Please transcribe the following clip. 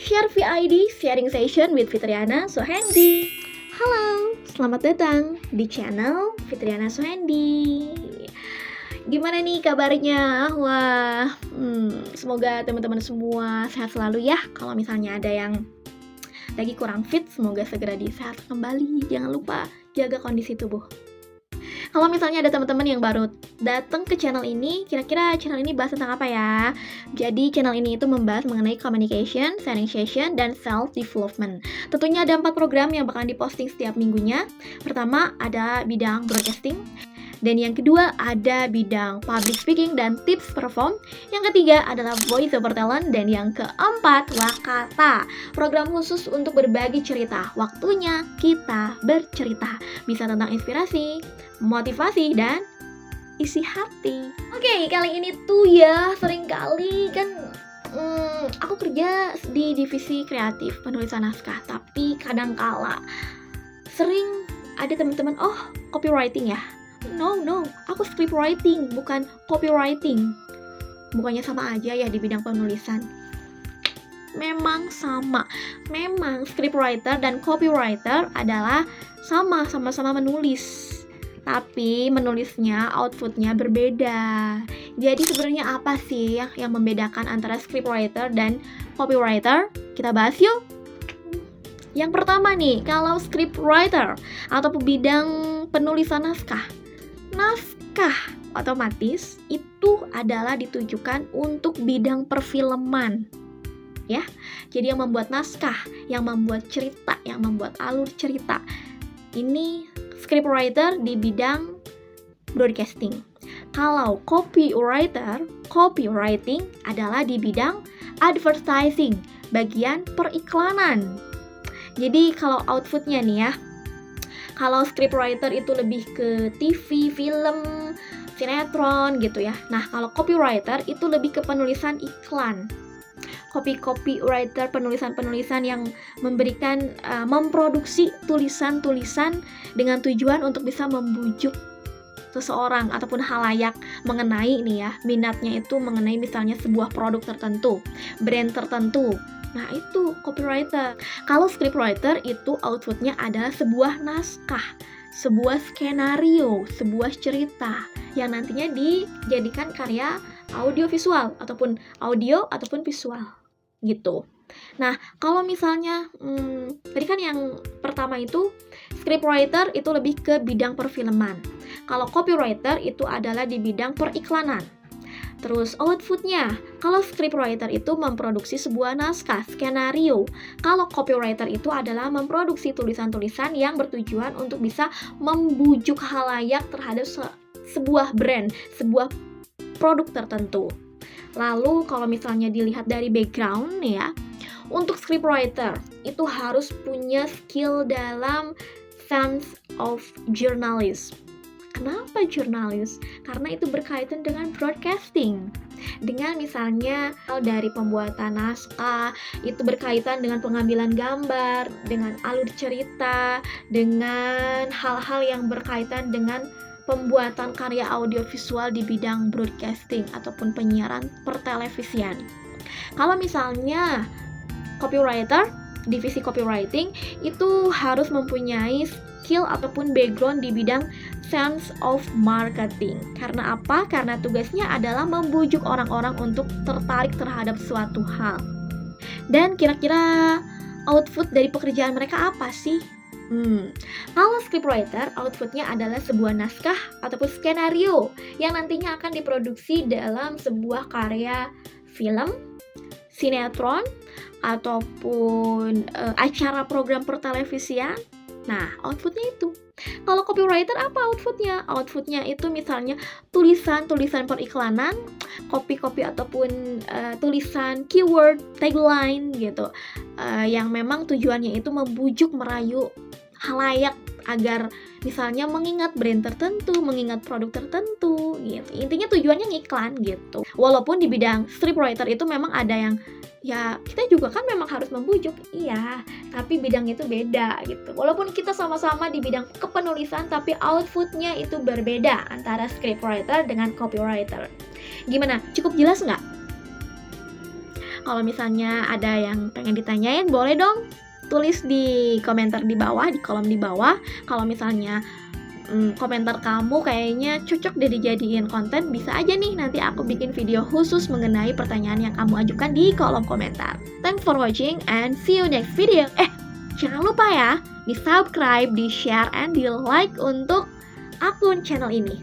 Share VID Sharing Session with Fitriana Sohendi. Halo, selamat datang di channel Fitriana Sohendi. Gimana nih kabarnya? Wah, semoga teman-teman semua sehat selalu ya. Kalau misalnya ada yang lagi kurang fit, semoga segera disehat kembali. Jangan lupa jaga kondisi tubuh. Kalau misalnya ada teman-teman yang baru datang ke channel ini, kira-kira channel ini bahas tentang apa ya? Jadi channel ini itu membahas mengenai communication, sharing session, dan self-development. Tentunya ada 4 program yang bakalan diposting setiap minggunya. Pertama ada bidang broadcasting, dan yang kedua ada bidang public speaking dan tips perform. Yang ketiga adalah voice over talent, dan yang keempat Wakata, program khusus untuk berbagi cerita. Waktunya kita bercerita, bisa tentang inspirasi, motivasi, dan isi hati. Oke, kali ini tuh ya seringkali kan aku kerja di divisi kreatif penulisan naskah, tapi kadangkala sering ada teman-teman, oh copywriting ya. No, aku script writing, bukan copywriting. Bukannya sama aja ya di bidang penulisan? Memang sama. Memang scriptwriter dan copywriter adalah sama-sama menulis. Tapi menulisnya, outputnya berbeda. Jadi sebenarnya apa sih yang membedakan antara scriptwriter dan copywriter? Kita bahas yuk. Yang pertama nih, kalau scriptwriter atau bidang penulisan naskah otomatis itu adalah ditujukan untuk bidang perfilman ya. Jadi yang membuat naskah, yang membuat cerita, yang membuat alur cerita, ini scriptwriter di bidang broadcasting. Kalau copywriting adalah di bidang advertising, bagian periklanan. Jadi kalau outputnya nih ya, kalau scriptwriter itu lebih ke TV, film, sinetron gitu ya. Nah, kalau copywriter itu lebih ke penulisan iklan. Copywriter, penulisan-penulisan yang memberikan, memproduksi tulisan-tulisan dengan tujuan untuk bisa membujuk seseorang ataupun halayak mengenai nih ya, minatnya itu mengenai misalnya sebuah produk tertentu, brand tertentu. Nah, itu copywriter. Kalau scriptwriter itu outputnya adalah sebuah naskah, sebuah skenario, sebuah cerita yang nantinya dijadikan karya audiovisual ataupun audio ataupun visual gitu. Nah, kalau misalnya tadi kan yang pertama itu scriptwriter itu lebih ke bidang perfilman. Kalau copywriter itu adalah di bidang periklanan. Terus outputnya, kalau scriptwriter itu memproduksi sebuah naskah, skenario. Kalau copywriter itu adalah memproduksi tulisan-tulisan yang bertujuan untuk bisa membujuk halayak terhadap sebuah brand, sebuah produk tertentu. Lalu kalau misalnya dilihat dari background nih ya, untuk scriptwriter itu harus punya skill dalam sense of journalism. Kenapa jurnalis? Karena itu berkaitan dengan broadcasting. Dengan misalnya dari pembuatan naskah, itu berkaitan dengan pengambilan gambar, dengan alur cerita, dengan hal-hal yang berkaitan dengan pembuatan karya audiovisual di bidang broadcasting ataupun penyiaran pertelevisian. Kalau misalnya copywriter, divisi copywriting itu harus mempunyai skill ataupun background di bidang sense of marketing. Karena apa? Karena tugasnya adalah membujuk orang-orang untuk tertarik terhadap suatu hal. Dan kira-kira output dari pekerjaan mereka apa sih? Kalau scriptwriter, outputnya adalah sebuah naskah ataupun skenario yang nantinya akan diproduksi dalam sebuah karya film, sinetron, ataupun acara program pertelevisian. Nah, outputnya itu. Kalau copywriter apa outputnya? Outputnya itu misalnya tulisan-tulisan periklanan, copy-copy ataupun tulisan keyword, tagline gitu, yang memang tujuannya itu membujuk, merayu halayak agar misalnya mengingat brand tertentu, mengingat produk tertentu gitu. Intinya tujuannya ngiklan gitu. Walaupun di bidang scriptwriter itu memang ada yang ya kita juga kan memang harus membujuk, iya, tapi bidang itu beda gitu. Walaupun kita sama-sama di bidang kepenulisan, tapi outputnya itu berbeda antara scriptwriter dengan copywriter. Gimana? Cukup jelas nggak? Kalau misalnya ada yang pengen ditanyain, boleh dong tulis di komentar di bawah, di kolom di bawah. Kalau misalnya komentar kamu kayaknya cocok deh dijadiin konten, bisa aja nih nanti aku bikin video khusus mengenai pertanyaan yang kamu ajukan di kolom komentar. Thanks for watching and see you next video. Jangan lupa ya, di subscribe, di share, and di like untuk akun channel ini.